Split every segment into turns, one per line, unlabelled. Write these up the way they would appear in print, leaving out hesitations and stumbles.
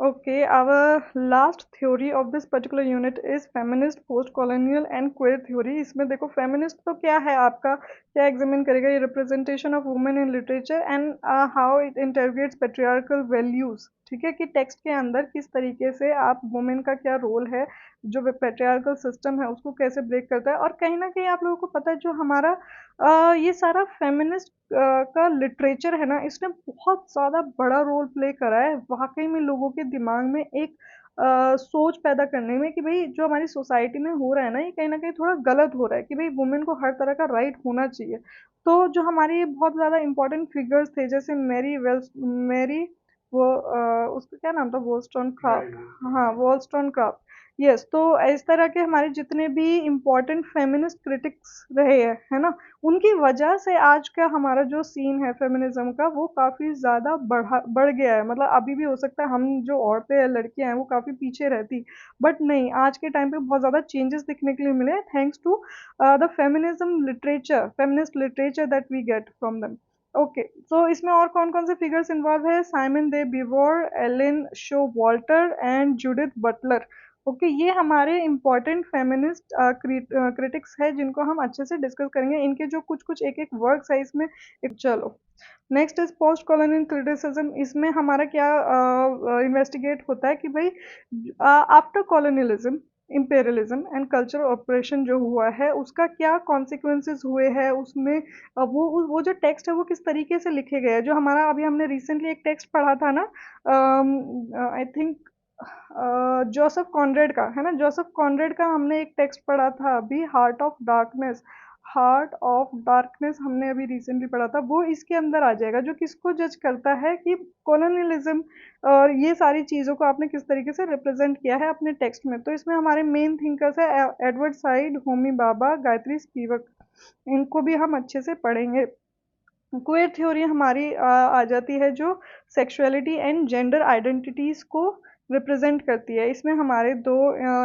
Okay, our last theory of this particular unit is feminist, post colonial and queer theory. इसमें देखो feminist तो क्या है आपका, क्या एग्जामिन करेगा, ये representation of women in literature and how it interrogates patriarchal values. ठीक है, कि टेक्स्ट के अंदर किस तरीके से आप वुमेन का क्या रोल है, जो पेट्रियार्कल सिस्टम है उसको कैसे ब्रेक करता है। और कहीं ना कहीं आप लोगों को पता है जो हमारा ये सारा फेमिनिस्ट का लिटरेचर है ना, इसने बहुत ज़्यादा बड़ा रोल प्ले करा है वाकई में लोगों के दिमाग में एक सोच पैदा करने में कि भाई जो हमारी सोसाइटी में हो रहा है ना कहीं थोड़ा गलत हो रहा है, कि भाई वुमेन को हर तरह का राइट होना चाहिए। तो जो हमारे बहुत ज़्यादा इंपॉर्टेंट फिगर्स थे जैसे मैरी वो उसका क्या नाम था, वोllstonecraft। हाँ, वोllstonecraft। यस, तो इस तरह के हमारे जितने भी इम्पोर्टेंट फेमिनिस्ट क्रिटिक्स रहे हैं, है ना, उनकी वजह से आज का हमारा जो सीन है फेमिनिज्म का वो काफी ज्यादा बढ़ गया है। मतलब अभी भी हो सकता है हम जो औरतें हैं, लड़कियां हैं, वो काफी पीछे रहती, बट नहीं, आज के टाइम पे बहुत ज्यादा चेंजेस दिखने के लिए मिले thanks to the feminism literature, feminist literature that we get from them. Okay, तो इसमें और कौन कौन से फिगर्स इन्वॉल्व है? Simone de Beauvoir, Elaine Showalter and Judith Butler. Okay, ये हमारे इम्पोर्टेंट फेमिनिस्ट क्रिटिक्स है जिनको हम अच्छे से डिस्कस करेंगे, इनके जो कुछ कुछ एक एक वर्क्स है इसमें। चलो, next is post colonial criticism. इसमें हमारा क्या इन्वेस्टिगेट होता है कि भाई after colonialism, imperialism and cultural operation जो हुआ है उसका क्या कॉन्सिक्वेंसेस हुए हैं उसमें। वो जो टेक्स्ट है वो किस तरीके से लिखे गए हैं। जो हमारा अभी हमने रिसेंटली एक टेक्स्ट पढ़ा था ना, आई थिंक जोसेफ कॉनरेड का, है ना, जोसेफ कॉनरेड का हमने एक टेक्स्ट पढ़ा था अभी, heart of darkness. Heart of darkness हमने अभी रिसेंटली पढ़ा था, वो इसके अंदर आ जाएगा, जो किसको जज करता है कि कॉलोनियलिज्म और ये सारी चीज़ों को आपने किस तरीके से रिप्रेजेंट किया है अपने टेक्स्ट में। तो इसमें हमारे मेन थिंकर्स है एडवर्ड साइड, होमी बाबा, गायत्री स्पिवक, इनको भी हम अच्छे से पढ़ेंगे। क्वेयर थ्योरी हमारी आ जाती है जो सेक्सुअलिटी एंड जेंडर आइडेंटिटीज को रिप्रेजेंट करती है। इसमें हमारे दो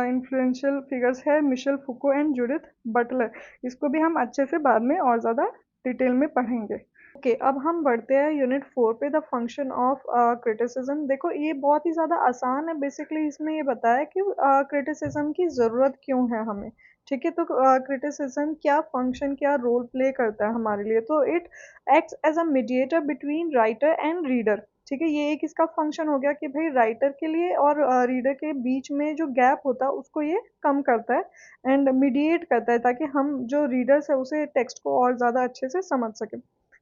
इन्फ्लुएंशियल फिगर्स है, Michel Foucault and Judith Butler. इसको भी हम अच्छे से बाद में और ज़्यादा डिटेल में पढ़ेंगे। ओके, अब हम बढ़ते हैं यूनिट 4 पे, द फंक्शन ऑफ क्रिटिसिज्म। देखो ये बहुत ही ज़्यादा आसान है, बेसिकली इसमें ये बताया कि क्रिटिसिज्म की ज़रूरत क्यों है हमें। ठीक है, तो क्रिटिसिज्म क्या फंक्शन, क्या रोल प्ले करता है हमारे लिए। तो it acts as a mediator between writer and reader. ठीक है, ये एक इसका फंक्शन हो गया कि भाई राइटर के लिए और रीडर के बीच में जो गैप होता है उसको ये कम करता है एंड मीडिएट करता है, ताकि हम जो रीडर्स है उसे टेक्स्ट को और ज़्यादा अच्छे से समझ सकें।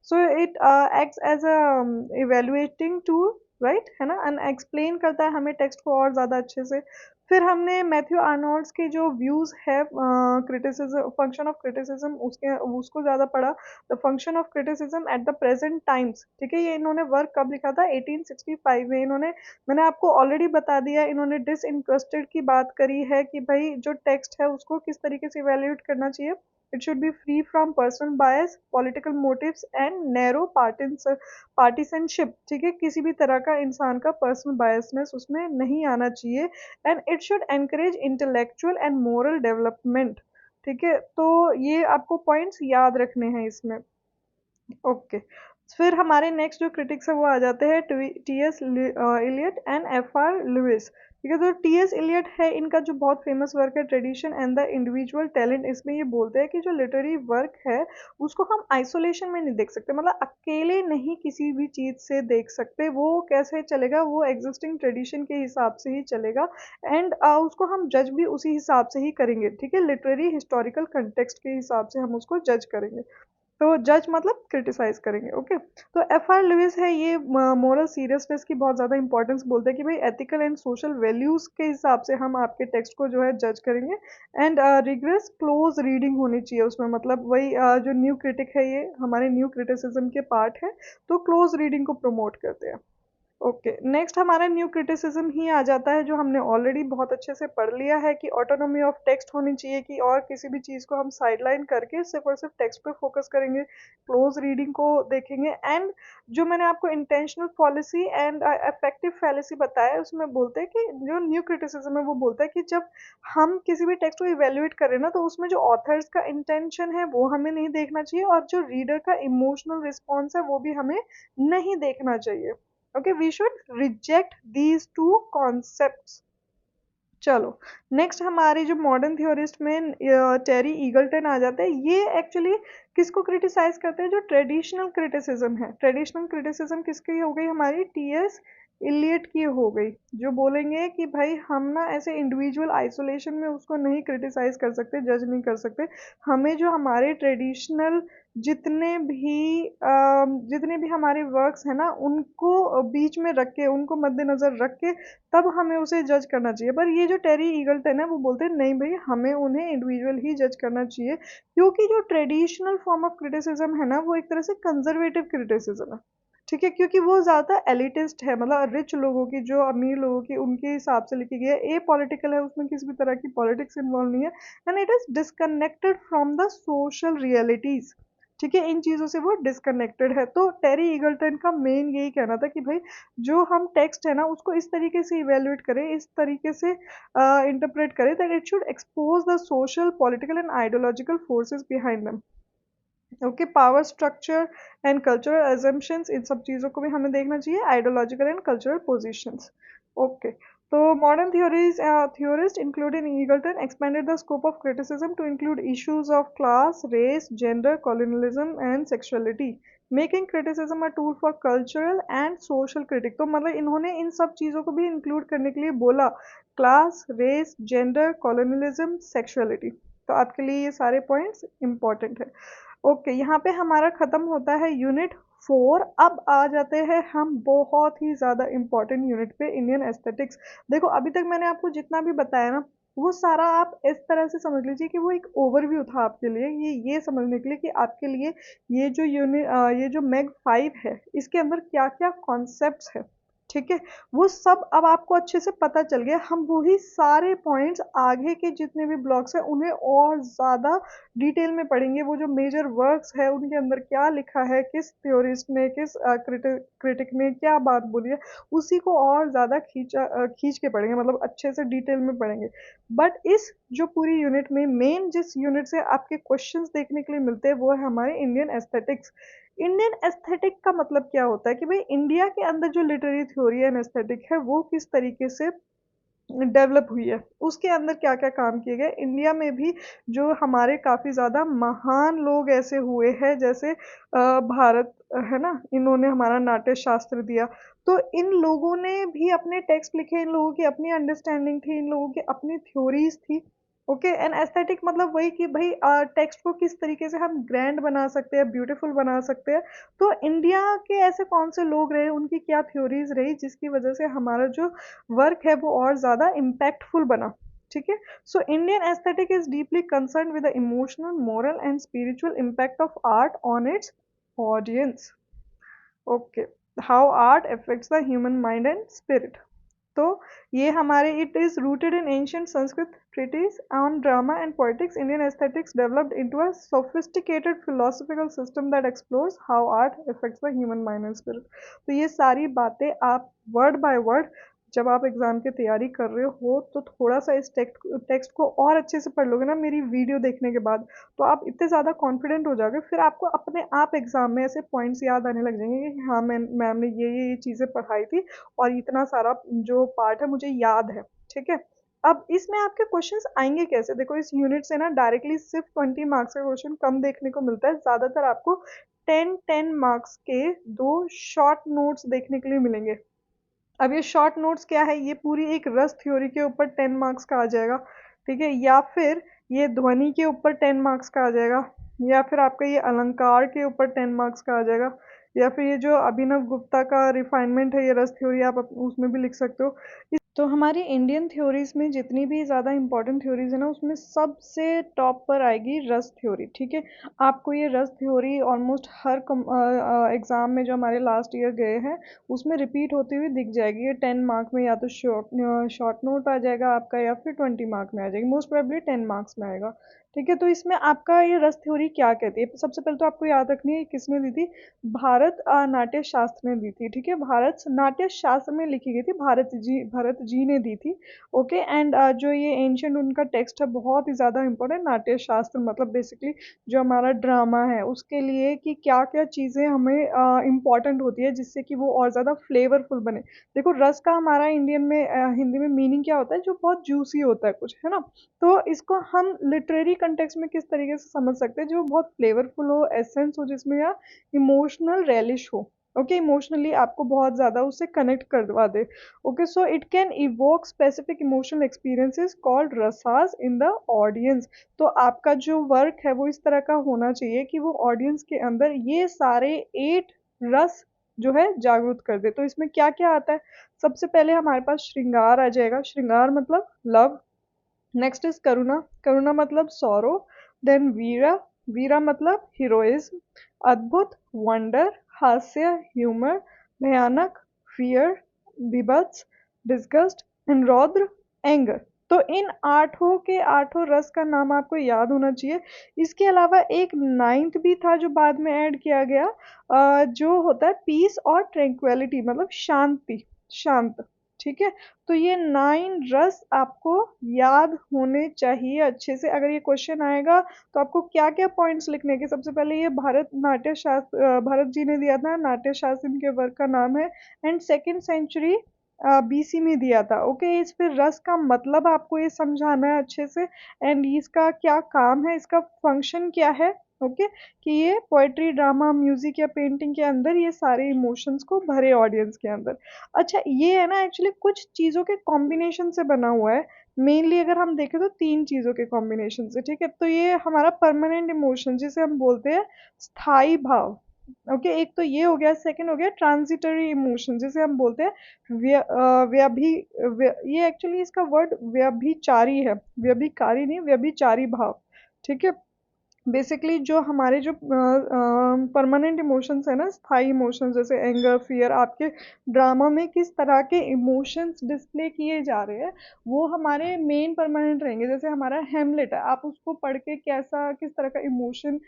So it acts as a evaluating tool, right, है ना, एंड एक्सप्लेन करता है हमें टेक्स्ट को और ज़्यादा अच्छे से। फिर हमने मैथ्यू आर्नोल्ड्स के जो व्यूज़ है क्रिटिसिज्म, फंक्शन ऑफ क्रिटिसिज्म, उसके उसको ज़्यादा पढ़ा। The function of criticism at the present times. ठीक है, ये इन्होंने वर्क कब लिखा था? 1865 में। इन्होंने, मैंने आपको ऑलरेडी बता दिया, इन्होंने डिसइंटरेस्टेड की बात करी है कि भाई जो टेक्स्ट है उसको किस तरीके से इवेल्युएट करना चाहिए। It should be free from personal bias, political motives and narrow partisanship. ठीक है, किसी भी तरह का इंसान का पर्सनल बायसनेस उसमें नहीं आना चाहिए। And it should encourage intellectual and moral development. ठीक है, तो ये आपको पॉइंट्स याद रखने हैं इसमें। ओके, फिर हमारे नेक्स्ट जो क्रिटिक्स है वो आ जाते हैं T S Eliot and F R Leavis. ठीक है, तो टी एस इलियट है, इनका जो बहुत फेमस वर्क है tradition and the individual talent. इसमें ये बोलते हैं कि जो लिटरेरी वर्क है उसको हम आइसोलेशन में नहीं देख सकते, मतलब अकेले नहीं किसी भी चीज़ से देख सकते। वो कैसे चलेगा? वो एग्जिस्टिंग ट्रेडिशन के हिसाब से ही चलेगा एंड उसको हम जज भी उसी हिसाब से ही करेंगे। ठीक है, लिटरेरी हिस्टोरिकल कंटेक्स्ट के हिसाब से हम उसको जज करेंगे। तो जज मतलब क्रिटिसाइज करेंगे। ओके, तो एफ आर लुइस है, ये मोरल सीरियसनेस की बहुत ज़्यादा इंपॉर्टेंस बोलते हैं कि भाई एथिकल एंड सोशल वैल्यूज़ के हिसाब से हम आपके टेक्स्ट को जो है जज करेंगे। एंड रिग्रेस क्लोज रीडिंग होनी चाहिए उसमें, मतलब वही जो न्यू क्रिटिक है ये हमारे न्यू क्रिटिसिज्म के पार्ट है, तो क्लोज रीडिंग को प्रमोट करते हैं। ओके, नेक्स्ट हमारा न्यू क्रिटिसिज्म ही आ जाता है, जो हमने ऑलरेडी बहुत अच्छे से पढ़ लिया है कि ऑटोनॉमी ऑफ टेक्स्ट होनी चाहिए, कि और किसी भी चीज़ को हम साइडलाइन करके सिर्फ और सिर्फ टेक्स्ट पे फोकस करेंगे, क्लोज रीडिंग को देखेंगे। एंड जो मैंने आपको intentional policy and effective fallacy बताया उसमें बोलते हैं कि जो न्यू क्रिटिसिज्म है वो बोलता है कि जब हम किसी भी टेक्स्ट को इवेल्युएट करें ना, तो उसमें जो ऑथर्स का इंटेंशन है वो हमें नहीं देखना चाहिए, और जो रीडर का इमोशनल रिस्पॉन्स है वो भी हमें नहीं देखना चाहिए। Okay, we should reject these two concepts. चलो, नेक्स्ट हमारी जो मॉडर्न थियोरिस्ट में टेरी ईगल्टन आ जाते हैं। ये एक्चुअली किसको क्रिटिसाइज करते हैं? जो ट्रेडिशनल क्रिटिसिज्म है। ट्रेडिशनल क्रिटिसिज्म किसकी हो गई? हमारी टीएस इलियट की हो गई, जो बोलेंगे कि भाई हम ना ऐसे इंडिविजुअल आइसोलेशन में उसको नहीं क्रिटिसाइज कर सकते, जज नहीं कर सकते। हमें जो हमारे ट्रेडिशनल जितने भी हमारे वर्क्स हैं ना, उनको बीच में रख के, उनको मद्देनजर रख के तब हमें उसे जज करना चाहिए। पर ये जो टेरी ईगल्टन है वो बोलते हैं नहीं भाई, हमें उन्हें इंडिविजुअल ही जज करना चाहिए, क्योंकि जो ट्रेडिशनल फॉर्म ऑफ क्रिटिसिज्म है ना, वो एक तरह से कंजर्वेटिव क्रिटिसिज्म है। ठीक है, क्योंकि वो ज़्यादा एलिटिस्ट है, मतलब रिच लोगों की, जो अमीर लोगों की, उनके हिसाब से लिखी गई है। ए पॉलिटिकल है, उसमें किसी भी तरह की पॉलिटिक्स इन्वॉल्व नहीं है। And it is disconnected from the social realities. ठीक है, इन चीज़ों से वो डिस्कनेक्टेड है। तो टेरी ईगल्टन का मेन यही कहना था कि भाई जो हम टेक्स्ट है ना, उसको इस तरीके से इवेल्युएट करें, इस तरीके से इंटरप्रेट करें that it should expose the social, political and ideological forces behind them. Okay, power structure and cultural assumptions, इन सब चीज़ों को भी हमें देखना चाहिए, ideological and cultural positions. Okay, तो modern theorist including Eagleton expanded the scope of criticism to include issues of class, race, gender, colonialism and sexuality, making criticism a tool for cultural and social critic। तो मतलब इन्होंने इन सब चीज़ों को भी include करने के लिए बोला, class, race, gender, colonialism, sexuality. तो आपके लिए ये सारे पॉइंट्स इंपॉर्टेंट है। ओके, यहाँ पे हमारा खत्म होता है यूनिट 4। अब आ जाते हैं हम बहुत ही ज़्यादा इम्पोर्टेंट यूनिट पे, इंडियन एस्थेटिक्स। देखो, अभी तक मैंने आपको जितना भी बताया ना, वो सारा आप इस तरह से समझ लीजिए कि वो एक ओवरव्यू था आपके लिए, ये समझने के लिए कि आपके लिए ये जो मैग 5 है, इसके अंदर क्या क्या कॉन्सेप्ट्स है। ठीक है, वो सब अब आपको अच्छे से पता चल गया। हम वही सारे पॉइंट्स आगे के जितने भी ब्लॉक्स हैं उन्हें और ज़्यादा डिटेल में पढ़ेंगे। वो जो मेजर वर्क्स है उनके अंदर क्या लिखा है, किस थ्योरिस्ट ने, किस क्रिटिक ने क्या बात बोली है, उसी को और ज़्यादा खींच के पढ़ेंगे, मतलब अच्छे से डिटेल में पढ़ेंगे। बट इस जो पूरी यूनिट में मेन जिस यूनिट से आपके क्वेश्चंस देखने के लिए मिलते हैं, वो है हमारे इंडियन एस्थेटिक्स। इंडियन एस्थेटिक का मतलब क्या होता है कि भाई इंडिया के अंदर जो लिटरेरी थ्योरी एंड एस्थेटिक है वो किस तरीके से डेवलप हुई है, उसके अंदर क्या क्या काम किए गए। इंडिया में भी जो हमारे काफ़ी ज़्यादा महान लोग ऐसे हुए हैं, जैसे भारत है ना, इन्होंने हमारा नाट्य शास्त्र दिया। तो इन लोगों ने भी अपने टेक्स्ट लिखे, इन लोगों की अपनी अंडरस्टैंडिंग थी, इन लोगों की अपनी थ्योरीज थी। ओके, एंड एस्थेटिक मतलब वही कि भाई टेक्स्ट को किस तरीके से हम ग्रैंड बना सकते हैं, ब्यूटीफुल बना सकते हैं। तो इंडिया के ऐसे कौन से लोग रहे, उनकी क्या थ्योरीज रही, जिसकी वजह से हमारा जो वर्क है वो और ज़्यादा इम्पैक्टफुल बना। ठीक है, so Indian aesthetic is deeply concern with the emotional, moral and spiritual impact of art on it's audience. Okay, how art affects the human mind and spirit. तो ये हमारे, it is rooted in ancient Sanskrit treatise on drama and poetics. Indian aesthetics developed into a sophisticated philosophical system that explores how art affects the human mind and spirit। तो ये सारी बातें आप word by word जब आप exam की तैयारी कर रहे हो, तो थोड़ा सा इस टेक्स्ट को और अच्छे से पढ़ लोगे ना मेरी वीडियो देखने के बाद, तो आप इतने ज़्यादा कॉन्फिडेंट हो जाओगे, फिर आपको अपने आप एग्जाम में ऐसे पॉइंट्स याद आने लग जाएंगे कि हाँ, मैम ने ये चीज़ें पढ़ाई थी और इतना सारा जो पार्ट है मुझे याद है। ठीक है, अब इसमें आपके क्वेश्चंस आएंगे कैसे? देखो, इस यूनिट से ना डायरेक्टली सिर्फ 20 मार्क्स का क्वेश्चन कम देखने को मिलता है। ज़्यादातर आपको 10 मार्क्स के दो शॉर्ट नोट्स देखने के लिए मिलेंगे। अब ये शॉर्ट नोट्स क्या है? ये पूरी एक रस थ्योरी के ऊपर 10 मार्क्स का आ जाएगा। ठीक है, या फिर ये ध्वनि के ऊपर 10 मार्क्स का आ जाएगा, या फिर आपका ये अलंकार के ऊपर 10 मार्क्स का आ जाएगा, या फिर ये जो अभिनव गुप्ता का रिफाइनमेंट है, ये रस थ्योरी, आप उसमें भी लिख सकते हो। तो हमारी इंडियन थ्योरीज में जितनी भी ज़्यादा इंपॉर्टेंट थ्योरीज है ना, उसमें सबसे टॉप पर आएगी रस थ्योरी। ठीक है, आपको ये रस थ्योरी ऑलमोस्ट हर एग्ज़ाम में जो हमारे लास्ट ईयर गए हैं उसमें रिपीट होती हुई दिख जाएगी। ये 10 मार्क में या तो शॉर्ट नोट आ जाएगा आपका, या फिर 20 मार्क में आ जाएगी, मोस्ट प्रोबेबली 10 मार्क्स में आएगा। ठीक है, तो इसमें आपका ये रस थ्योरी क्या कहती है? सबसे पहले तो आपको याद रखनी है किसने दी थी? भारत नाट्य शास्त्र ने दी थी। ठीक है, भारत नाट्य शास्त्र में लिखी गई थी, भारत जी ने दी थी। ओके, एंड जो ये एंशियंट उनका टेक्स्ट है बहुत ही ज़्यादा इंपॉर्टेंट, नाट्य शास्त्र मतलब बेसिकली जो हमारा ड्रामा है उसके लिए कि क्या क्या चीज़ें हमें इम्पॉर्टेंट होती है जिससे कि वो और ज़्यादा फ्लेवरफुल बने। देखो रस का हमारा इंडियन में हिंदी में मीनिंग क्या होता है? जो बहुत जूसी होता है कुछ, है ना? तो इसको हम लिटरेरी कंटेक्स्ट में किस तरीके से समझ सकते हैं जो बहुत फ्लेवरफुल हो, एसेंस हो जिसमें, या इमोशनल रेलिश हो। ओके, इमोशनली आपको बहुत ज्यादा उससे कनेक्ट करवा दे। Okay, so it can evoke specific emotional experiences called rasas in the audience. तो आपका जो वर्क है वो इस तरह का होना चाहिए कि वो ऑडियंस के अंदर ये सारे 8 रस जो है जागृत कर दे। तो इसमें क्या क्या आता है? सबसे पहले हमारे पास श्रृंगार आ जाएगा। श्रृंगार मतलब लव। नेक्स्ट इज करुणा। करुणा मतलब सॉरो। देन वीरा। वीरा मतलब हीरोइज्म। अद्भुत वंडर। हास्य ह्यूमर। भयानक फियर। बीभत्स डिस्गस्ट। एंड रौद्र एंगर। तो इन आठों के आठों रस का नाम आपको याद होना चाहिए। इसके अलावा एक नाइन्थ भी था जो बाद में ऐड किया गया, जो होता है पीस और ट्रैंक्विलिटी मतलब शांति, शांत। ठीक है, तो ये 9 रस आपको याद होने चाहिए अच्छे से। अगर ये क्वेश्चन आएगा तो आपको क्या क्या पॉइंट्स लिखने के? सबसे पहले ये भारत नाट्य शास्त्र, भारत जी ने दिया था, नाट्य शास्त्र इनके वर्क का नाम है, एंड 2nd सेंचुरी बीसी में दिया था। ओके, इस फिर रस का मतलब आपको ये समझाना है अच्छे से, एंड इसका क्या काम है, इसका फंक्शन क्या है। ओके, कि ये पोएट्री, ड्रामा, म्यूजिक या पेंटिंग के अंदर ये सारे इमोशंस को भरे ऑडियंस के अंदर। अच्छा, ये है ना एक्चुअली कुछ चीज़ों के कॉम्बिनेशन से बना हुआ है। मेनली अगर हम देखें तो 3 चीज़ों के कॉम्बिनेशन से। ठीक है, तो ये हमारा परमानेंट इमोशन जिसे हम बोलते हैं स्थायी भाव। ओके, एक तो ये हो गया, सेकंड हो गया ट्रांजिटरी इमोशन जिसे हम बोलते हैं ये एक्चुअली इसका वर्ड व्यभिचारी है, व्यभिकारी नहीं, व्यभिचारी भाव। ठीक है, बेसिकली जो हमारे जो परमानेंट इमोशंस है ना, स्थायी इमोशंस जैसे एंगर, फियर, आपके ड्रामा में किस तरह के इमोशंस डिस्प्ले किए जा रहे हैं वो हमारे मेन परमानेंट रहेंगे। जैसे हमारा हेमलेट है, आप उसको पढ़ के कैसा किस तरह का इमोशन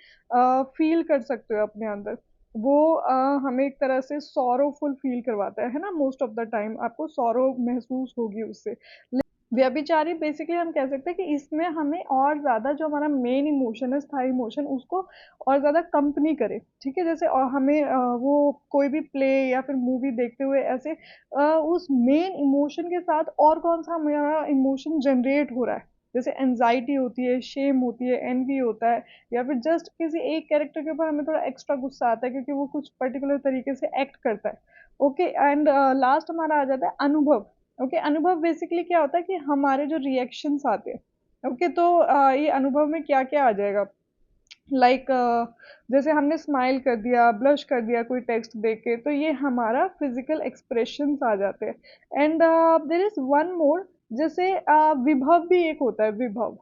फील कर सकते हो अपने अंदर। वो हमें एक तरह से सॉरोफुल फील करवाता है ना, मोस्ट ऑफ द टाइम आपको सॉरो महसूस होगी उससे। व्यभिचारी बेसिकली हम कह सकते हैं कि इसमें हमें और ज़्यादा जो हमारा मेन इमोशन है, स्थायी इमोशन, उसको और ज़्यादा कंपनी करे। ठीक है, जैसे और हमें वो कोई भी प्ले या फिर मूवी देखते हुए ऐसे उस मेन इमोशन के साथ और कौन सा हमारा इमोशन जनरेट हो रहा है। जैसे एनजाइटी होती है, शेम होती है, एनवी होता है, या फिर जस्ट किसी एक कैरेक्टर के ऊपर हमें थोड़ा एक्स्ट्रा गुस्सा आता है क्योंकि वो कुछ पर्टिकुलर तरीके से एक्ट करता है। ओके, एंड लास्ट हमारा आ जाता है अनुभव। ओके, अनुभव बेसिकली क्या होता है कि हमारे जो रिएक्शंस आते हैं। ओके, तो ये अनुभव में क्या क्या आ जाएगा? लाइक जैसे हमने स्माइल कर दिया, ब्लश कर दिया कोई टेक्स्ट देख के, तो ये हमारा फिजिकल एक्सप्रेशंस आ जाते हैं। And there is one more, जैसे विभव भी एक होता है, विभव।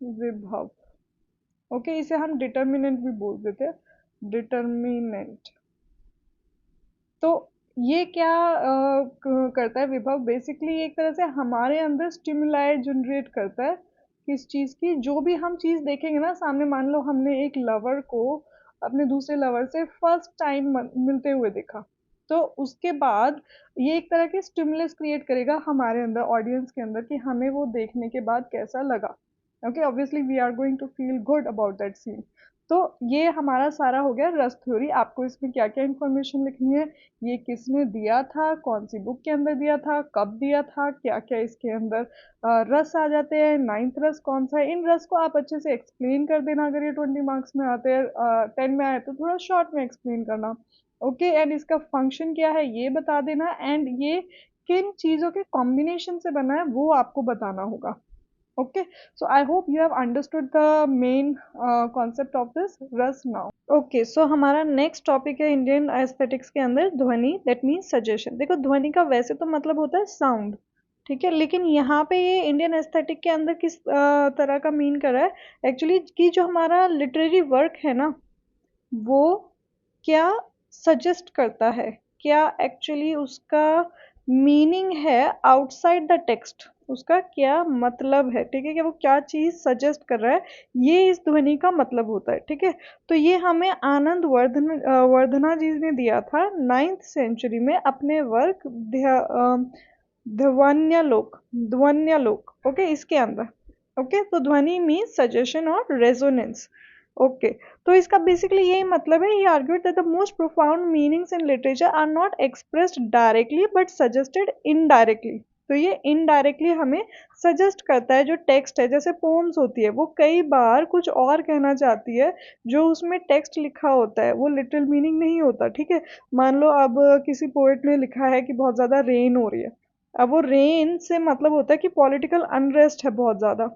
विभव। ओके, इसे हम डिटर्मिनेंट भी बोल देते हैं, डिटर्मिनेंट। तो ये क्या करता है विभव? बेसिकली एक तरह से हमारे अंदर स्टिमुलाई जनरेट करता है किस चीज की, जो भी हम चीज देखेंगे ना सामने। मान लो हमने एक लवर को अपने दूसरे लवर से फर्स्ट टाइम मिलते हुए देखा, तो उसके बाद ये एक तरह के स्टिमुलस क्रिएट करेगा हमारे अंदर, ऑडियंस के अंदर, कि हमें वो देखने के बाद कैसा लगा। Okay, obviously we are going to feel good about that scene. तो ये हमारा सारा हो गया रस थ्योरी। आपको इसमें क्या क्या इन्फॉर्मेशन लिखनी है, ये किसने दिया था, कौन सी बुक के अंदर दिया था, कब दिया था, क्या क्या इसके अंदर रस आ जाते हैं, 9th रस कौन सा है। इन रस को आप अच्छे से एक्सप्लेन कर देना। अगर ये 20 मार्क्स में आते हैं, 10 में आए तो थोड़ा शॉर्ट में एक्सप्लेन करना। ओके, एंड इसका फंक्शन क्या है ये बता देना, एंड ये किन चीजों के कॉम्बिनेशन से बना है वो आपको बताना होगा। Okay, so I hope you have understood the main concept of this रस now. ओके, सो हमारा नेक्स्ट टॉपिक है इंडियन एस्थेटिक्स के अंदर ध्वनि, दैट मीन्स सजेशन। देखो ध्वनि का वैसे तो मतलब होता है साउंड। ठीक है, लेकिन यहाँ पे ये इंडियन एस्थेटिक के अंदर किस तरह का मीन कर रहा है एक्चुअली, कि जो हमारा लिटरेरी वर्क है ना वो क्या सजेस्ट करता है, क्या एक्चुअली उसका मीनिंग है आउटसाइड द टेक्स्ट, उसका क्या मतलब है, ठीक है, कि वो क्या चीज सजेस्ट कर रहा है, ये इस ध्वनि का मतलब होता है, ठीक है। तो ये हमें आनंद वर्धना जी ने दिया था 9th सेंचुरी में अपने वर्क ध्वन्यालोक, ध्वन्यालोक, ओके, इसके अंदर। ओके, तो ध्वनि मीन्स सजेशन और रेजोनेंस। ओके, तो इसका बेसिकली यही मतलब है, he argued that the most profound meanings in literature are not expressed directly but suggested indirectly. तो ये इनडायरेक्टली हमें सजेस्ट करता है, जो टेक्स्ट है, जैसे पोम्स होती है, वो कई बार कुछ और कहना चाहती है, जो उसमें टेक्स्ट लिखा होता है वो लिटरल मीनिंग नहीं होता, ठीक है। मान लो अब किसी पोएट ने लिखा है कि बहुत ज़्यादा रेन हो रही है, अब वो रेन से मतलब होता है कि पॉलिटिकल अनरेस्ट है बहुत ज़्यादा।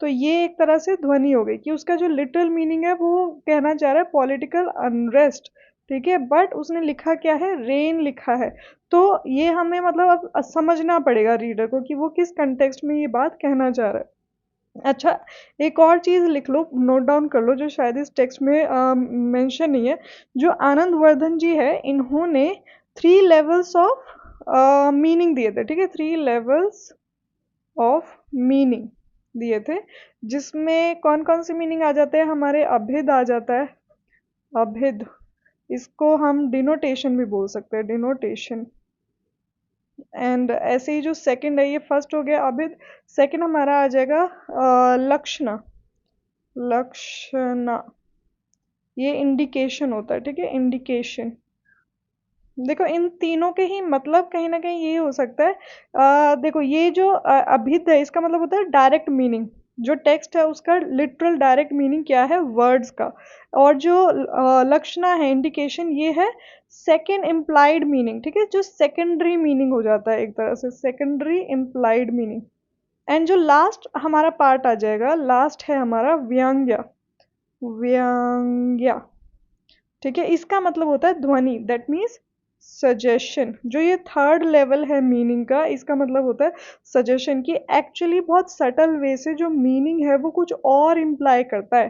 तो ये एक तरह से ध्वनि हो गई कि उसका जो लिटरल मीनिंग है वो कहना चाह रहा है पॉलिटिकल अनरेस्ट, ठीक है, बट उसने लिखा क्या है, रेन लिखा है। तो ये हमें मतलब अब समझना पड़ेगा रीडर को कि वो किस कंटेक्स्ट में ये बात कहना चाह रहा है। अच्छा, एक और चीज़ लिख लो, नोट डाउन कर लो, जो शायद इस टेक्स्ट में मेंशन नहीं है। जो आनंद वर्धन जी है, इन्होंने 3 लेवल्स ऑफ मीनिंग दिए थे, ठीक है, 3 लेवल्स ऑफ मीनिंग दिए थे, जिसमें कौन कौन से मीनिंग आ जाते हैं, हमारे अभेद आ जाता है, अभेद, इसको हम डिनोटेशन भी बोल सकते हैं, डिनोटेशन। एंड ऐसे ही जो सेकंड है, ये फर्स्ट हो गया अभेद, सेकंड हमारा आ जाएगा लक्षणा, लक्षणा, ये इंडिकेशन होता है, ठीक है, इंडिकेशन। देखो इन तीनों के ही मतलब कहीं ना कहीं ये हो सकता है, देखो ये जो अभिध है, इसका मतलब होता है डायरेक्ट मीनिंग, जो टेक्स्ट है उसका लिटरल डायरेक्ट मीनिंग क्या है वर्ड्स का। और जो लक्षणा है, इंडिकेशन, ये है सेकेंड इम्प्लाइड मीनिंग, ठीक है, जो सेकेंडरी मीनिंग हो जाता है एक तरह से, सेकेंडरी इम्प्लाइड मीनिंग। एंड जो लास्ट हमारा पार्ट आ जाएगा, लास्ट है हमारा व्यंग्य, व्यंग्य, ठीक है, इसका मतलब होता है ध्वनि, दैट मीन्स सजेशन। जो ये थर्ड लेवल है मीनिंग का, इसका मतलब होता है सजेशन, की एक्चुअली बहुत सटल वे से जो मीनिंग है वो कुछ और इम्प्लाई करता है,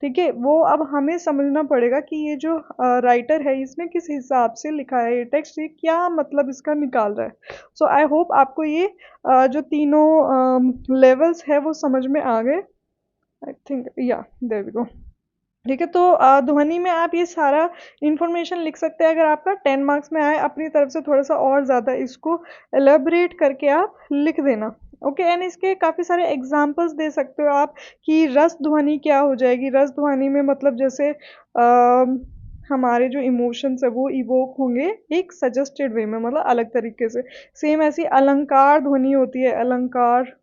ठीक है। वो अब हमें समझना पड़ेगा कि ये जो राइटर है, इसने किस हिसाब से लिखा है ये टेक्स्ट, ये क्या मतलब इसका निकाल रहा है। सो आई होप आपको ये जो तीनों लेवल्स है वो समझ में आ गए। आई थिंक या देयर वी गो। ठीक है, तो ध्वनि में आप ये सारा इंफॉर्मेशन लिख सकते हैं, अगर आपका 10 मार्क्स में आए, अपनी तरफ से थोड़ा सा और ज़्यादा इसको एलेबरेट करके आप लिख देना। ओके, एंड इसके काफ़ी सारे एग्जांपल्स दे सकते हो आप, कि रस ध्वनि क्या हो जाएगी, रस ध्वनि में मतलब जैसे हमारे जो इमोशंस है वो इवोक होंगे एक सजेस्टेड वे में, मतलब अलग तरीके से। सेम ऐसी अलंकार ध्वनि होती है, अलंकार,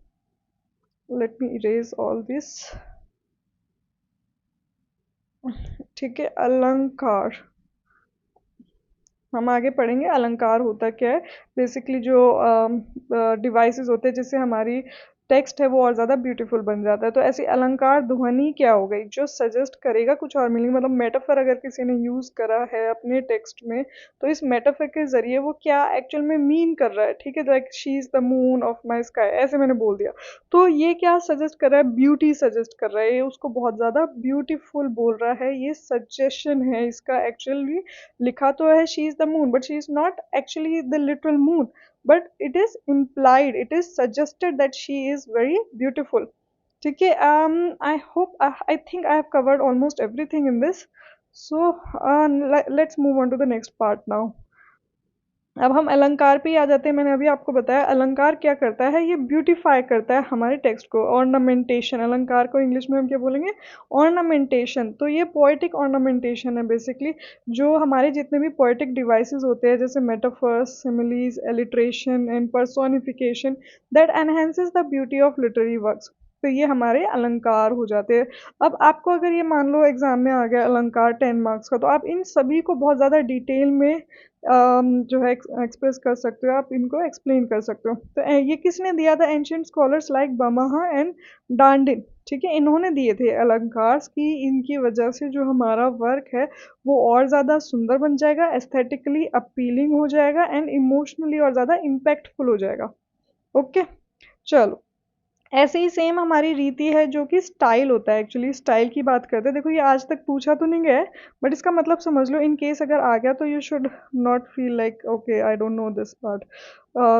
let me erase all this, ठीक है, अलंकार, हम आगे पढ़ेंगे अलंकार होता क्या है। बेसिकली जो डिवाइसेस होते हैं जिससे हमारी टेक्स्ट है वो और ज़्यादा ब्यूटीफुल बन जाता है। तो ऐसी अलंकार ध्वनि क्या हो गई, जो सजेस्ट करेगा कुछ और मीनिंग, मतलब मेटाफर अगर किसी ने यूज़ करा है अपने टेक्स्ट में, तो इस मेटाफर के ज़रिए वो क्या एक्चुअल में मीन कर रहा है, ठीक है, like she is the moon of my sky, ऐसे मैंने बोल दिया। तो ये क्या सजेस्ट कर रहा है, ब्यूटी सजेस्ट कर रहा है, ये उसको बहुत ज़्यादा ब्यूटीफुल बोल रहा है, ये सजेशन है इसका एक्चुअली। लिखा तो है she is the moon, but she is not actually the literal moon, but it is implied, it is suggested that she is very beautiful, ठीक है। I hope, I think I have covered almost everything in this, so let's move on to the next part now. अब हम अलंकार पे ही आ जाते हैं। मैंने अभी आपको बताया अलंकार क्या करता है, ये ब्यूटीफाई करता है हमारे टेक्स्ट को। ऑर्नामेंटेशन, अलंकार को इंग्लिश में हम क्या बोलेंगे, ऑर्नामेंटेशन। तो ये पोएटिक ऑर्नामेंटेशन है बेसिकली, जो हमारे जितने भी पोएटिक डिवाइसेस होते हैं, जैसे metaphors, similes, alliteration and personification, that enhances the beauty of literary works. तो ये हमारे अलंकार हो जाते हैं। अब आपको अगर ये मान लो एग्जाम में आ गया अलंकार 10 मार्क्स का, तो आप इन सभी को बहुत ज़्यादा डिटेल में जो है एक्सप्रेस कर सकते हो, आप इनको एक्सप्लेन कर सकते हो। तो ये किसने दिया था, एंशियंट स्कॉलर्स लाइक बमाहा एंड डांडिन, ठीक है, इन्होंने दिए थे अलंकार, की इनकी वजह से जो हमारा वर्क है वो और ज़्यादा सुंदर बन जाएगा, एस्थेटिकली अपीलिंग हो जाएगा एंड इमोशनली और ज़्यादा इम्पैक्टफुल हो जाएगा। ओके, चलो, ऐसे ही सेम हमारी रीति है जो कि स्टाइल होता है। एक्चुअली स्टाइल की बात करते हैं, देखो ये आज तक पूछा तो नहीं गया है, बट इसका मतलब समझ लो, इन केस अगर आ गया तो you should not feel like okay I don't know this part.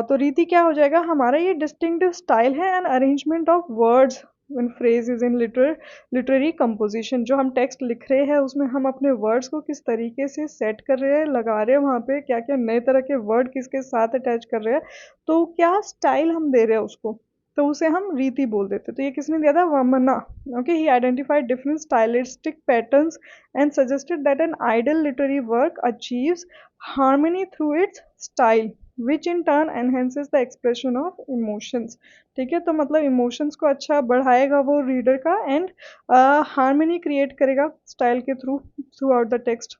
तो रीति क्या हो जाएगा हमारा, ये डिस्टिंक्टिव स्टाइल है and arrangement of words in phrases in literary composition. जो हम टेक्स्ट लिख रहे हैं उसमें हम अपने वर्ड्स को किस तरीके से सेट कर रहे हैं, लगा रहे हैं, वहाँ पे क्या क्या नए तरह के वर्ड किसके साथ अटैच कर रहे हैं, तो क्या स्टाइल हम दे रहे हैं उसको, तो उसे हम रीति बोल देते। तो ये किसने दिया था, Vamana. Okay, he identified different stylistic patterns and suggested that an ideal literary work achieves harmony through its style which in turn enhances the expression of emotions. ठीक है, तो मतलब इमोशंस को अच्छा बढ़ाएगा वो रीडर का, एंड हार्मनी क्रिएट करेगा स्टाइल के थ्रू आउट द टेक्स्ट।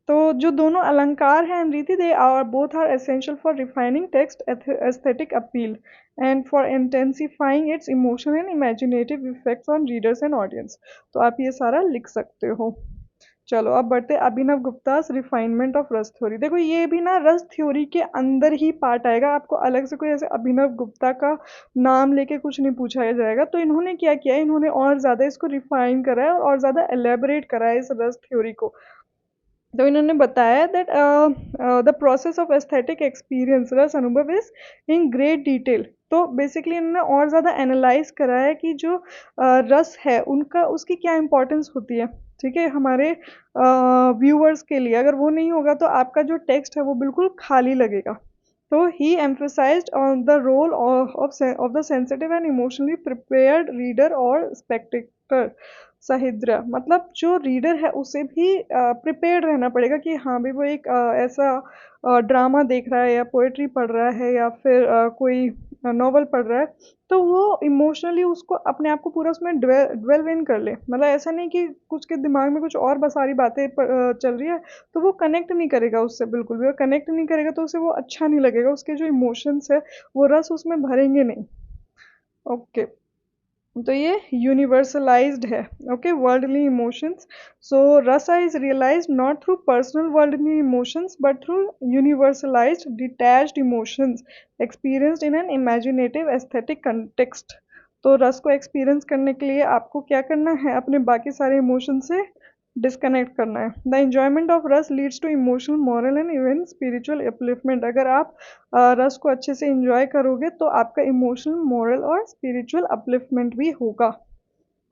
तो जो दोनों अलंकार हैं रीति, they are both are essential for refining text aesthetic appeal and for intensifying its emotion and imaginative effects on readers and audience. तो आप ये सारा लिख सकते हो। चलो अब बढ़ते अभिनव गुप्तास रिफाइनमेंट ऑफ रस थ्योरी। देखो ये भी ना रस थ्योरी के अंदर ही पार्ट आएगा, आपको अलग से कोई ऐसे अभिनव गुप्ता का नाम लेके कुछ नहीं पूछा जाएगा। तो इन्होंने क्या किया, इन्होंने और ज़्यादा इसको रिफाइन करा है और ज़्यादा एलेबरेट करा है इस रस थ्योरी को। तो इन्होंने बताया that the process of aesthetic experience रस अनुभव इज इन ग्रेट डिटेल। तो बेसिकली इन्होंने और ज़्यादा एनालाइज करा है कि जो रस है उनका, उसकी क्या इंपॉर्टेंस होती है। ठीक है, हमारे व्यूअर्स के लिए अगर वो नहीं होगा तो आपका जो टेक्स्ट है वो बिल्कुल खाली लगेगा। तो ही emphasized on the role of the sensitive and emotionally prepared reader और spectator सहिद्रा। मतलब जो रीडर है उसे भी प्रिपेयर्ड रहना पड़ेगा कि हाँ भाई वो एक ऐसा ड्रामा देख रहा है या पोएट्री पढ़ रहा है या फिर कोई नॉवल पढ़ रहा है, तो वो इमोशनली उसको अपने आप को पूरा उसमें ड्वेल इन कर ले। मतलब ऐसा नहीं कि कुछ के दिमाग में कुछ और बस सारी बातें चल रही है, तो वो कनेक्ट नहीं करेगा उससे, बिल्कुल भी वो कनेक्ट नहीं करेगा तो उसे वो अच्छा नहीं लगेगा, उसके जो इमोशंस है वो रस उसमें भरेंगे नहीं। ओके, तो ये यूनिवर्सलाइज्ड है। Okay, worldly emotions. So rasa is realized not through personal worldly emotions but through universalized detached emotions experienced in an imaginative aesthetic context. तो रस को एक्सपीरियंस करने के लिए आपको क्या करना है, अपने बाकी सारे इमोशन से डिस्कनेक्ट करना है। The enjoyment of rasa leads to emotional moral and even spiritual upliftment. अगर आप रस को अच्छे से एंजॉय करोगे तो आपका इमोशनल मॉरल और स्पिरिचुअल अपलिफ्टमेंट भी होगा।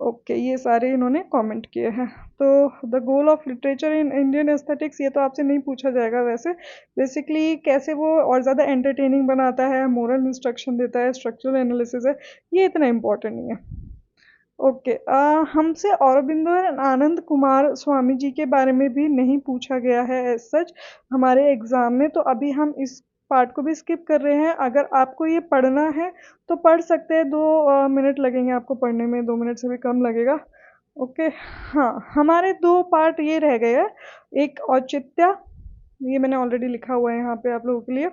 ओके, ये सारे इन्होंने कमेंट किए हैं। तो the goal of literature in Indian aesthetics, ये तो आपसे नहीं पूछा जाएगा वैसे। बेसिकली कैसे वो और ज़्यादा एंटरटेनिंग बनाता है, मोरल इंस्ट्रक्शन देता है, स्ट्रक्चरल एनालिसिस है, ये इतना इम्पोर्टेंट नहीं है। ओके, हमसे औरोबिंदो और आनंद कुमार स्वामी जी के बारे में भी नहीं पूछा गया है एज सच हमारे एग्जाम में, तो अभी हम इस पार्ट को भी स्किप कर रहे हैं। अगर आपको ये पढ़ना है तो पढ़ सकते हैं, 2 मिनट लगेंगे आपको पढ़ने में, 2 मिनट से भी कम लगेगा। ओके, हाँ हमारे 2 पार्ट ये रह गए हैं। एक औचित्य, ये मैंने ऑलरेडी लिखा हुआ है यहाँ पे आप लोगों के लिए।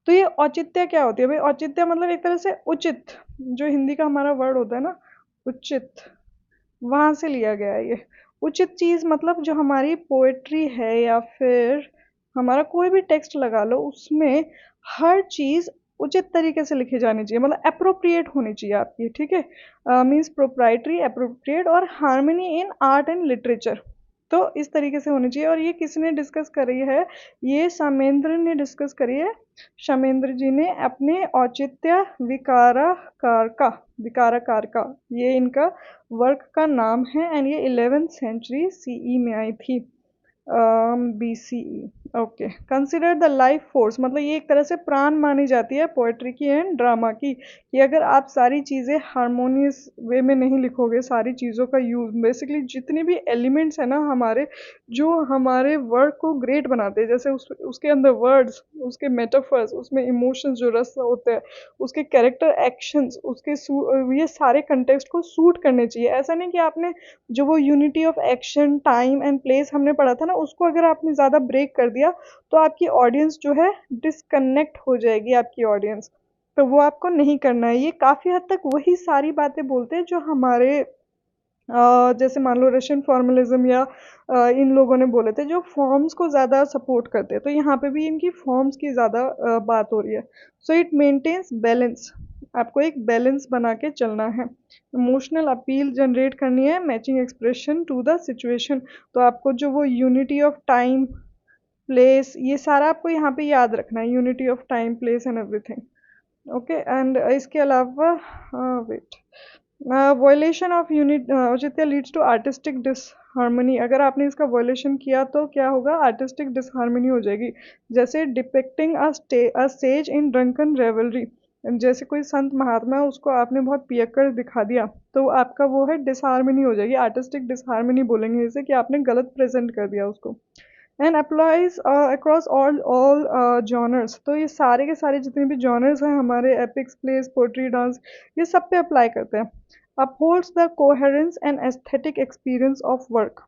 तो ये औचित्य क्या होती है भाई, औचित्य मतलब एक तरह से उचित, जो हिंदी का हमारा वर्ड होता है ना उचित, वहां से लिया गया है ये। उचित चीज मतलब जो हमारी पोएट्री है या फिर हमारा कोई भी टेक्स्ट लगा लो, उसमें हर चीज उचित तरीके से लिखी जानी चाहिए, मतलब अप्रोप्रिएट होनी चाहिए आपकी। ठीक है, मीन्स प्रोप्राइटरी, अप्रोप्रिएट और harmony in art and literature. तो इस तरीके से होनी चाहिए। और ये किसने डिस्कस करी है, ये सामेंद्र ने डिस्कस करी है। शमेंद्र जी ने अपने औचित्य विकाराकार का, ये इनका वर्क का नाम है, एंड ये 11th सेंचुरी सीई में आई थी, BCE। Okay, consider the life force, मतलब ये एक तरह से प्राण मानी जाती है पोएट्री की एंड ड्रामा की, कि अगर आप सारी चीज़ें हारमोनियस वे में नहीं लिखोगे, सारी चीज़ों का यूज, बेसिकली जितने भी एलिमेंट्स है ना हमारे, जो हमारे वर्क को ग्रेट बनाते हैं, जैसे उसके अंदर वर्ड्स, उसके मेटाफर्स, उसमें इमोशंस जो रस होते हैं, उसके कैरेक्टर एक्शंस, ये सारे कंटेक्स्ट को सूट करने चाहिए। ऐसा नहीं कि आपने जो वो unity of action, time and place हमने पढ़ा था ना, उसको अगर आपने ज़्यादा ब्रेक कर दिया तो आपकी ऑडियंस जो है डिसकनेक्ट हो जाएगी, आपकी ऑडियंस। तो वो आपको नहीं करना है। ये काफ़ी हद तक वही सारी बातें बोलते हैं जो हमारे जैसे मान लो रशियन फॉर्मलिज्म या इन लोगों ने बोले थे, जो फॉर्म्स को ज़्यादा सपोर्ट करते हैं। तो यहाँ पे भी इनकी फॉर्म्स की ज़्यादा बात हो रही है। So it maintains balance. आपको एक बैलेंस बना के चलना है। इमोशनल अपील जनरेट करनी है, matching expression to the situation. तो आपको जो वो यूनिटी ऑफ टाइम, प्लेस, ये सारा आपको यहाँ पे याद रखना है, unity of time, place and everything. Okay, and इसके अलावा वेट, वॉयलेशन ऑफ यूनिट औचित्य लीड्स टू आर्टिस्टिक डिसहार्मनी। अगर आपने इसका वॉयलेशन किया तो क्या होगा, आर्टिस्टिक डिसहार्मनी हो जाएगी। जैसे depicting a says in drunken रेवलरी, जैसे कोई संत महात्मा है उसको आपने बहुत पियक्कड़ दिखा दिया, तो आपका वो है डिसहार्मनी हो जाएगी, आर्टिस्टिक डिसहार्मनी बोलेंगे इसे, कि आपने गलत प्रेजेंट कर दिया उसको। And applies across all genres. तो ये सारे के सारे जितने भी जॉनर्स हैं हमारे, एपिक्स, प्लेस, पोट्री, डांस, ये सब पे अप्लाई करते हैं। Upholds the coherence and aesthetic experience of work,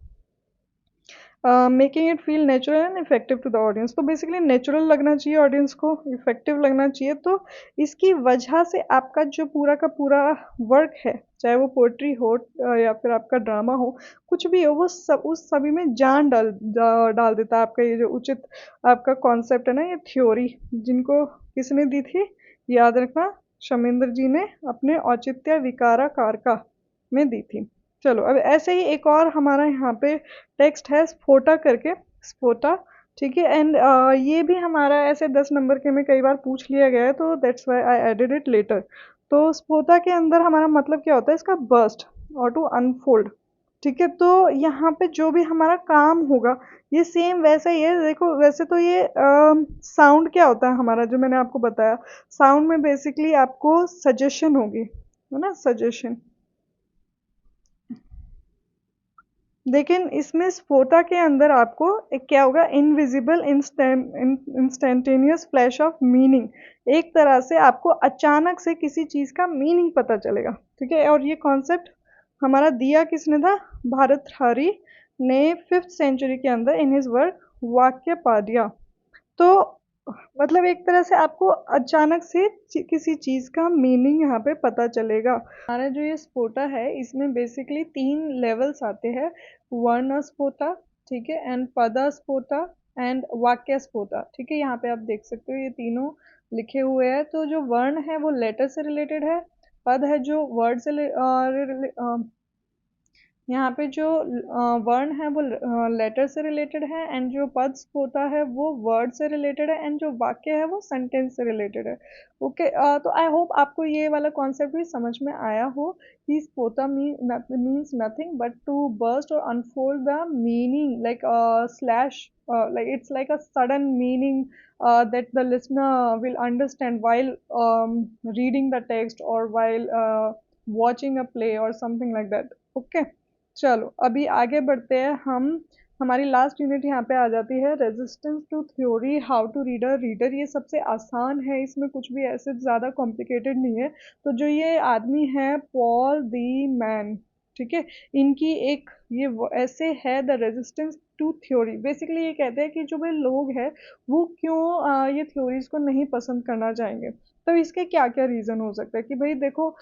making it feel natural and effective to the audience. तो बेसिकली नेचुरल लगना चाहिए ऑडियंस को, इफेक्टिव लगना चाहिए। तो इसकी वजह से आपका जो पूरा का पूरा वर्क है, चाहे वो पोएट्री हो या फिर आपका ड्रामा हो, कुछ भी हो, वो सब उस सभी में जान डाल देता है। आपका ये जो उचित आपका कॉन्सेप्ट है ना, ये थ्योरी जिनको किसने दी थी, याद रखना, शमेंद्र जी ने अपने औचित्य विकारा कारका में दी थी। चलो अब ऐसे ही एक और हमारा यहाँ पे टेक्स्ट है स्फोटा करके, स्फोटा, ठीक है। एंड ये भी हमारा ऐसे 10 नंबर के में कई बार पूछ लिया गया है, तो that's why I added it later. तो स्फोटा के अंदर हमारा मतलब क्या होता है, इसका बर्स्ट और टू अनफोल्ड, ठीक है। तो यहाँ पे जो भी हमारा काम होगा ये सेम वैसा ही है। देखो वैसे तो ये साउंड क्या होता है हमारा, जो मैंने आपको बताया, साउंड में बेसिकली आपको सजेशन होगी, है ना, सजेशन। लेकिन इसमें स्फोटा के अंदर आपको एक क्या होगा, invisible instantaneous flash of meaning. एक तरह से आपको अचानक से किसी चीज का मीनिंग पता चलेगा, ठीक है। और ये कॉन्सेप्ट हमारा दिया किसने था, भारतहरि ने 5th सेंचुरी के अंदर इन हिज वर्क वाक्य पादिया। तो मतलब एक तरह से आपको अचानक से किसी चीज का मीनिंग यहाँ पे पता चलेगा। हमारा जो ये स्फोटा है इसमें बेसिकली 3 लेवल्स आते हैं, वर्ण स्फोटा, ठीक है, एंड पद स्फोटा एंड वाक्य स्फोटा, ठीक है। यहाँ पे आप देख सकते हो ये तीनों लिखे हुए हैं। तो जो वर्ण है वो लेटर से रिलेटेड है, पद है जो वर्ड से यहाँ पे जो वर्ण है वो लेटर से रिलेटेड है, एंड जो पद होता है वो वर्ड से रिलेटेड है, एंड जो वाक्य है वो सेंटेंस से रिलेटेड है। ओके, तो आई होप आपको ये वाला कॉन्सेप्ट भी समझ में आया हो कि sphota means nothing but to burst और unfold the meaning, like slash, like it's like a sudden meaning that the listener will understand while reading the text or while watching a play or something like that. Okay, चलो अभी आगे बढ़ते हैं हम। हमारी last unit यहाँ पे आ जाती है, resistance to theory, how to reader reader. ये सबसे आसान है, इसमें कुछ भी ऐसे ज़्यादा कॉम्प्लिकेटेड नहीं है। तो जो ये आदमी है पॉल दी मैन, ठीक है, इनकी एक ये ऐसे है the resistance to theory. Basically ये कहते हैं कि जो भाई लोग हैं वो क्यों ये थ्योरीज को नहीं पसंद करना चाहेंगे। तो इसके क्या क्या रीज़न हो सकता है कि भाई देखो,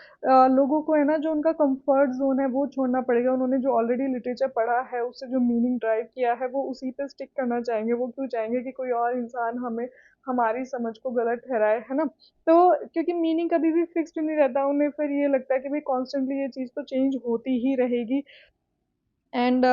लोगों को है ना जो उनका कंफर्ट जोन है वो छोड़ना पड़ेगा। उन्होंने जो ऑलरेडी लिटरेचर पढ़ा है उससे जो मीनिंग ड्राइव किया है वो उसी पे स्टिक करना चाहेंगे। वो क्यों चाहेंगे कि कोई और इंसान हमें हमारी समझ को गलत ठहराए, है ना। तो क्योंकि मीनिंग कभी भी फिक्स्ड नहीं रहता, उन्हें फिर ये लगता है कि भाई कॉन्स्टेंटली ये चीज़ तो चेंज होती ही रहेगी। एंड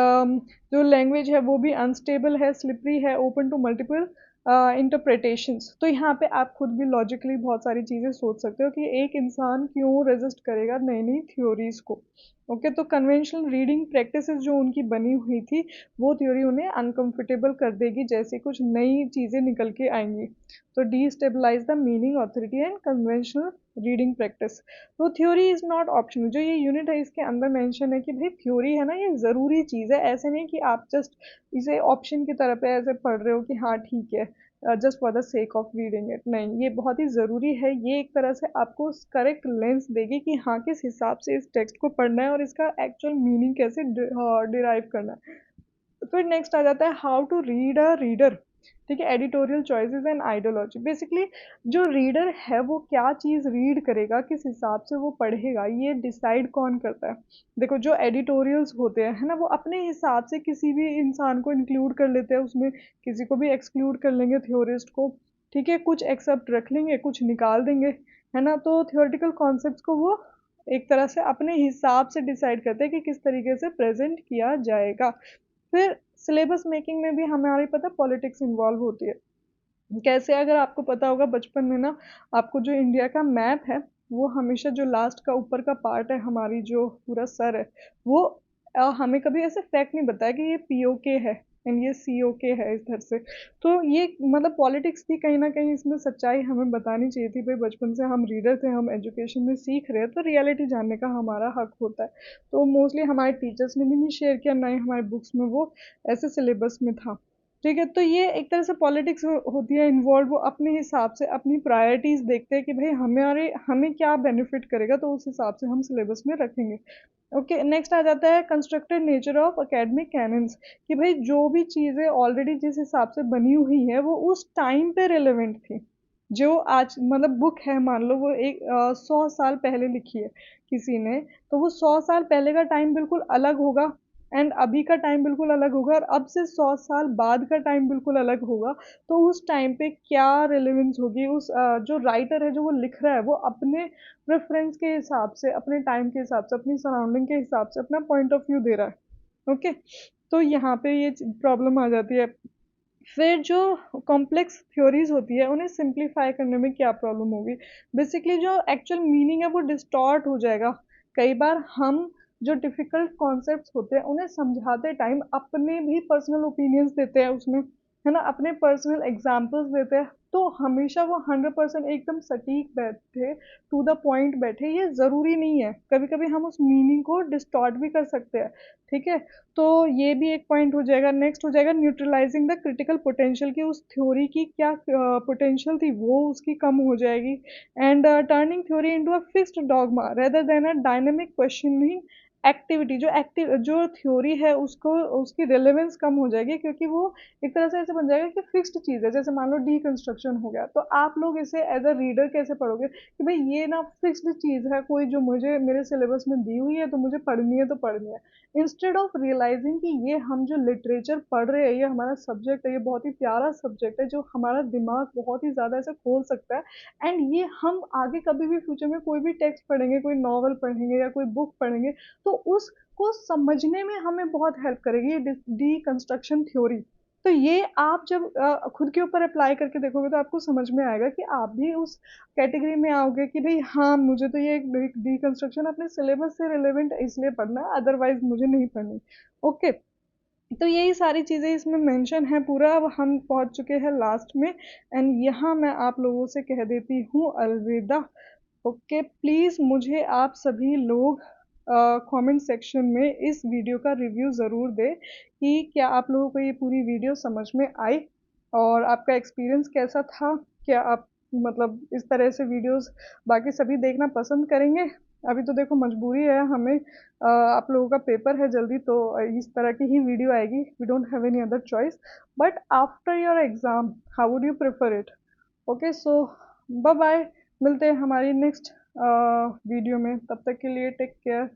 जो लैंग्वेज है वो भी अनस्टेबल है, स्लिपरी है, ओपन टू मल्टीपल इंटरप्रिटेशंस। तो यहाँ पे आप खुद भी लॉजिकली बहुत सारी चीज़ें सोच सकते हो कि एक इंसान क्यों रेजिस्ट करेगा नई नई थ्योरीज को। ओके, तो कन्वेंशनल रीडिंग प्रैक्टिसेस जो उनकी बनी हुई थी वो थ्योरी उन्हें अनकंफर्टेबल कर देगी जैसे कुछ नई चीज़ें निकल के आएंगी। तो destabilise the meaning, authority and conventional reading practice. तो थ्योरी इज़ नॉट ऑप्शनल। जो ये यूनिट है इसके अंदर मेंशन है कि भाई थ्योरी है ना ये ज़रूरी चीज़ है। ऐसे नहीं कि आप जस्ट इसे ऑप्शन की तरह पे ऐसे पढ़ रहे हो कि हाँ ठीक है, just for the sake of reading it. नहीं, ये बहुत ही ज़रूरी है। ये एक तरह से आपको करेक्ट लेंस देगी कि हाँ किस हिसाब से इस टेक्स्ट को पढ़ना है और इसका एक्चुअल मीनिंग कैसे डिराइव करना है। फिर नेक्स्ट आ जाता है how to read a reader, ठीक है, editorial choices and ideology. Basically जो रीडर है वो क्या चीज़ रीड करेगा, किस हिसाब से वो पढ़ेगा, ये डिसाइड कौन करता है। देखो जो एडिटोरियल्स होते हैं है ना, वो अपने हिसाब से किसी भी इंसान को इंक्लूड कर लेते हैं उसमें, किसी को भी एक्सक्लूड कर लेंगे थ्योरिस्ट को, ठीक है, कुछ एक्सेप्ट रख लेंगे, कुछ निकाल देंगे। है ना। तो थियोरेटिकल कॉन्सेप्ट्स को वो एक तरह से अपने हिसाब से डिसाइड करते हैं कि किस तरीके से प्रेजेंट किया जाएगा। फिर सिलेबस मेकिंग में भी हमारी पता पॉलिटिक्स इन्वॉल्व होती है। कैसे, अगर आपको पता होगा बचपन में ना, आपको जो इंडिया का मैप है, वो हमेशा जो लास्ट का ऊपर का पार्ट है, हमारी जो पूरा सर है, वो हमें कभी ऐसे फैक्ट नहीं बताया कि ये पीओके है एंड ये सीओके है इधर से। तो ये मतलब पॉलिटिक्स की कहीं ना कहीं इसमें सच्चाई हमें बतानी चाहिए थी भाई, बचपन से हम रीडर थे, हम एजुकेशन में सीख रहे हैं, तो रियलिटी जानने का हमारा हक होता है। तो मोस्टली हमारे टीचर्स ने भी नहीं शेयर किया, ना ही हमारे बुक्स में वो ऐसे सिलेबस में था। ठीक है, तो ये एक तरह से पॉलिटिक्स होती है इन्वॉल्व, वो अपने हिसाब से अपनी प्रायोरिटीज देखते हैं कि भाई हमारे हमें क्या बेनिफिट करेगा, तो उस हिसाब से हम सिलेबस में रखेंगे। ओके, नेक्स्ट आ जाता है constructed nature of academic cannons, कि भाई जो भी चीज़ें ऑलरेडी जिस हिसाब से बनी हुई है वो उस टाइम पे रिलेवेंट थी। जो आज मतलब बुक है, मान लो वो एक 100 साल पहले लिखी है किसी ने, तो वो 100 साल पहले का टाइम बिल्कुल अलग होगा एंड अभी का टाइम बिल्कुल अलग होगा, और अब से 100 साल बाद का टाइम बिल्कुल अलग होगा। तो उस टाइम पे क्या रिलेवेंस होगी, उस जो राइटर है जो वो लिख रहा है, वो अपने प्रेफरेंस के हिसाब से, अपने टाइम के हिसाब से, अपनी सराउंडिंग के हिसाब से अपना पॉइंट ऑफ व्यू दे रहा है। ओके, तो यहाँ पे ये प्रॉब्लम आ जाती है। फिर जो कॉम्प्लेक्स थ्योरीज होती है उन्हें सिंप्लीफाई करने में क्या प्रॉब्लम होगी, बेसिकली जो एक्चुअल मीनिंग है वो डिस्टॉर्ट हो जाएगा। कई बार हम जो डिफिकल्ट कॉन्सेप्ट्स होते हैं उन्हें समझाते टाइम अपने भी पर्सनल ओपिनियंस देते हैं उसमें, है ना, अपने पर्सनल एग्जाम्पल्स देते हैं। तो हमेशा वो 100% एकदम सटीक बैठे, टू द पॉइंट बैठे, ये ज़रूरी नहीं है, कभी कभी हम उस मीनिंग को डिस्टॉर्ट भी कर सकते हैं। ठीक है, तो ये भी एक पॉइंट हो जाएगा। नेक्स्ट हो जाएगा न्यूट्रलाइजिंग द क्रिटिकल पोटेंशियल, की उस थ्योरी की क्या पोटेंशियल थी वो उसकी कम हो जाएगी। And turning theory into a fixed dogma rather than a dynamic questioning activity, जो थ्योरी है उसको उसकी रेलेवेंस कम हो जाएगी, क्योंकि वो एक तरह से ऐसे बन जाएगा कि फिक्स्ड चीज़ है। जैसे मान लो डीकंस्ट्रक्शन हो गया, तो आप लोग इसे एज अ रीडर कैसे पढ़ोगे कि भाई ये ना फिक्स्ड चीज़ है, कोई जो मुझे मेरे सिलेबस में दी हुई है तो मुझे पढ़नी है तो पढ़नी है। इंस्टेड ऑफ रियलाइजिंग कि ये हम जो लिटरेचर पढ़ रहे हैं, ये हमारा सब्जेक्ट है, ये बहुत ही प्यारा सब्जेक्ट है जो हमारा दिमाग बहुत ही ज़्यादा ऐसे खोल सकता है। एंड ये हम आगे कभी भी फ्यूचर में कोई भी टेक्स्ट पढ़ेंगे, कोई नॉवल पढ़ेंगे या कोई बुक पढ़ेंगे, तो उसको समझने में हमें बहुत हेल्प करेगी ये डीकंस्ट्रक्शन थ्योरी। तो ये आप जब खुद के ऊपर अप्लाई करके देखोगे तो आपको समझ में आएगा कि आप भी उस कैटेगरी में आओगे कि भाई हाँ, मुझे तो ये डीकंस्ट्रक्शन अपने सिलेबस से रिलेवेंट इसलिए पढ़ना है, अदरवाइज मुझे नहीं पढ़नी। ओके, तो यही सारी चीज़ें इसमें मेंशन है पूरा। अब हम पहुंच चुके हैं लास्ट में, एंड यहाँ मैं आप लोगों से कह देती हूँ अलविदा। ओके, प्लीज़ मुझे आप सभी लोग कमेंट सेक्शन में इस वीडियो का रिव्यू ज़रूर दें कि क्या आप लोगों को ये पूरी वीडियो समझ में आई और आपका एक्सपीरियंस कैसा था। क्या आप मतलब इस तरह से वीडियोस बाकी सभी देखना पसंद करेंगे। अभी तो देखो मजबूरी है हमें, आप लोगों का पेपर है जल्दी, तो इस तरह की ही वीडियो आएगी, we don't have any other choice. But after your exam how would you prefer it. Okay, so bye bye, मिलते हैं हमारी नेक्स्ट वीडियो में, तब तक के लिए टेक केयर।